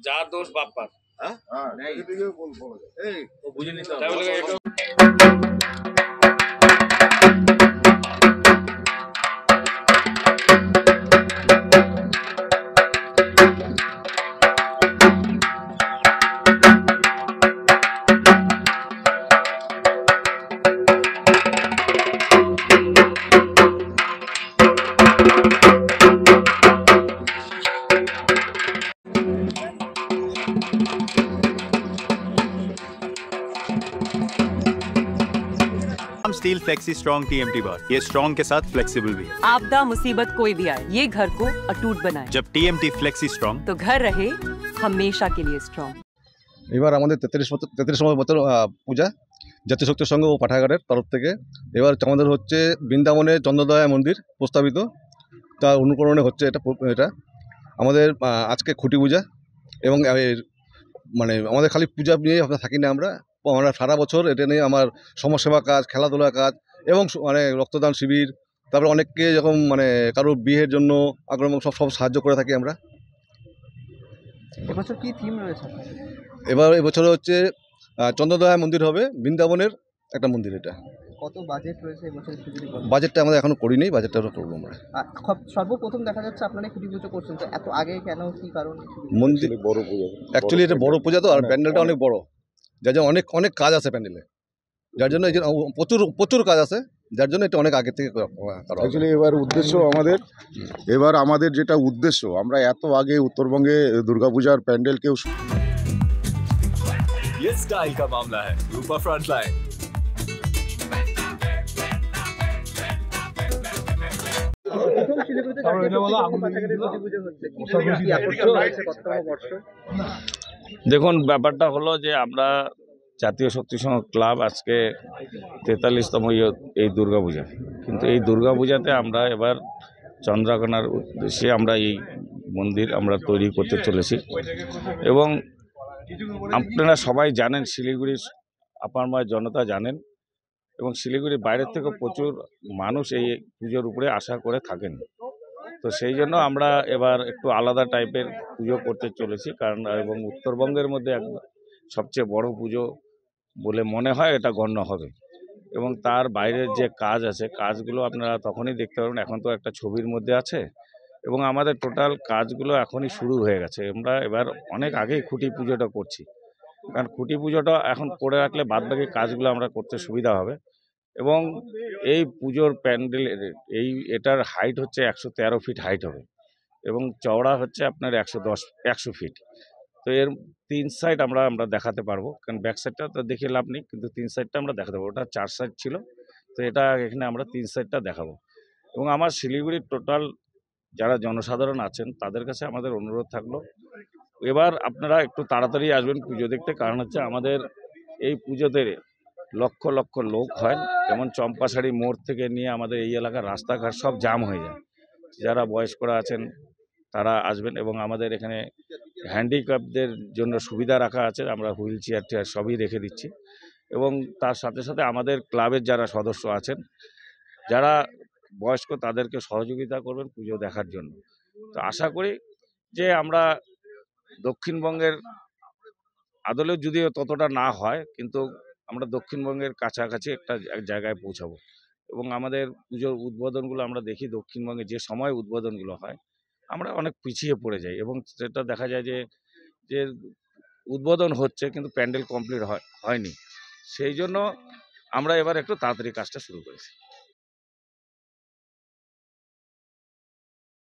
যা দোষ বাপ্পার। বুঝে নিতে হবে। स्टील फ्लेक्सी स्ट्रॉन्ग TMT बार, ये स्ट्रॉन्ग के साथ फ्लेक्सिबल भी है। आपदा मुसीबत कोई भी आए, ये घर को अटूट बनाए। जब TMT फ्लेक्सी स्ट्रॉन्ग तो घर रहे हमेशा के लिए स्ट्रॉन्ग। এবার আমাদের 33 বছর পূজা জাতীয় শক্তি সংঘ ও পাঠাগারের তরফ থেকে এবার আমাদের হচ্ছে বৃন্দাবনের চন্দ্রদয়া মন্দির প্রস্তাবিত, তার অনুকরণে হচ্ছে এটা আমাদের আজকে খুঁটি পূজা। এবং মানে আমাদের খালি পূজা নিয়ে আমরা থাকি না, আমরা সারা বছর এটা নিয়ে আমার সমাজসেবা কাজ, খেলাধুলা কাজ এবং মানে রক্তদান শিবির, তারপরে অনেককে যখন মানে কারো বিয়ের জন্য আগ্রহ সব সাহায্য করে থাকি আমরা। এবছর কি থিম রয়েছে? এবার এবছর হচ্ছে চন্দ্রদয়া মন্দির হবে, বৃন্দাবনের একটা মন্দির। এটা কত বাজেট রয়েছে এবছর? বাজেটটা আমাদের এখনো করিনি, বাজেটটা করবো আমরা। সর্বপ্রথম দেখা যাচ্ছে আপনারা খুঁটি পুজো করছেন, তো এত আগে কেন, কি কারণ? মন্দির বড় পূজা, অ্যাকচুয়ালি এটা বড় পূজা তো, আর প্যান্ডেলটা অনেক বড়, যার জন্য অনেক কাজ আছে প্যান্ডেলে, যার জন্য এই প্রচুর কাজ আছে, যার জন্য এটা অনেক আগে থেকে করা। অ্যাকচুয়ালি এবার আমাদের যেটা উদ্দেশ্য, আমরা এত আগে উত্তরবঙ্গে দুর্গাপূজার প্যান্ডেল কেউ ये स्टाइल का मामला है। रूपा फ्रंटलाइन। দেখুন, ব্যাপারটা হলো যে আমরা জাতীয় শক্তি সংঘ ক্লাব আজকে 43তম এই দুর্গাপূজা, কিন্তু এই দুর্গাপূজাতে আমরা এবার চন্দ্রকোনার উদ্দেশ্যে আমরা এই মন্দির আমরা তৈরি করতে চলেছি। এবং আপনারা সবাই জানেন, শিলিগুড়ির আপামর জনতা জানেন, এবং শিলিগুড়ির বাইরের থেকে প্রচুর মানুষ এই পুজোর উপরে আশা করে থাকেন। তো সেই জন্য আমরা এবার একটু আলাদা টাইপের পুজো করতে চলেছি, কারণ এবং উত্তরবঙ্গের মধ্যে সবচেয়ে বড় পুজো বলে মনে হয় এটা গণ্য হবে। এবং তার বাইরের যে কাজ আছে, কাজগুলো আপনারা তখনই দেখতে পারবেন। এখন তো একটা ছবির মধ্যে আছে, এবং আমাদের টোটাল কাজগুলো এখনই শুরু হয়ে গেছে। আমরা এবার অনেক আগেই খুঁটি পুজোটা করছি, কারণ খুঁটি পুজোটা এখন করে রাখলে বাদবাকি কাজগুলো আমরা করতে সুবিধা হবে। এবং এই পুজোর প্যান্ডেলের এটার হাইট হচ্ছে 113 ফিট হাইট হবে, এবং চওড়া হচ্ছে আপনার 100 ফিট। তো এর 3 সাইড আমরা দেখাতে পারবো, কারণ ব্যাক সাইডটা তো দেখে লাভ নেই, কিন্তু 3 সাইডটা আমরা দেখাতে পারবো। ওটা 4 সাইড ছিল, তো এটা এখানে আমরা 3 সাইডটা দেখাবো। এবং আমার শিলিগুড়ির টোটাল যারা জনসাধারণ আছেন তাদের কাছে আমাদের অনুরোধ থাকলো, এবার আপনারা একটু তাড়াতাড়ি আসবেন পুজো দেখতে, কারণ হচ্ছে আমাদের এই পুজোতে লক্ষ লক্ষ লোক হয়। যেমন চম্পাশাড়ি মোড় থেকে নিয়ে আমাদের এই এলাকার রাস্তাঘাট সব জাম হয়ে যায়। যারা বয়স্করা আছেন তারা আসবেন, এবং আমাদের এখানে হ্যান্ডিক্যাপদের জন্য সুবিধা রাখা আছে, আমরা হুইল চেয়ার সবই রেখে দিচ্ছি। এবং তার সাথে সাথে আমাদের ক্লাবের যারা সদস্য আছেন, যারা বয়স্ক, তাদেরকে সহযোগিতা করবেন পুজো দেখার জন্য। তো আশা করি যে আমরা দক্ষিণবঙ্গের আদলেও যদিও ততটা না হয়, কিন্তু আমরা দক্ষিণবঙ্গের কাছাকাছি একটা জায়গায় পৌঁছাবো। এবং আমাদের পুজোর উদ্বোধনগুলো আমরা দেখি, দক্ষিণবঙ্গে যে সময় উদ্বোধনগুলো হয় আমরা অনেক পিছিয়ে পড়ে যাই, এবং সেটা দেখা যায় যে উদ্বোধন হচ্ছে কিন্তু প্যান্ডেল কমপ্লিট হয়নি। সেই জন্য আমরা এবার একটু তাড়াতাড়ি কাজটা শুরু করেছি।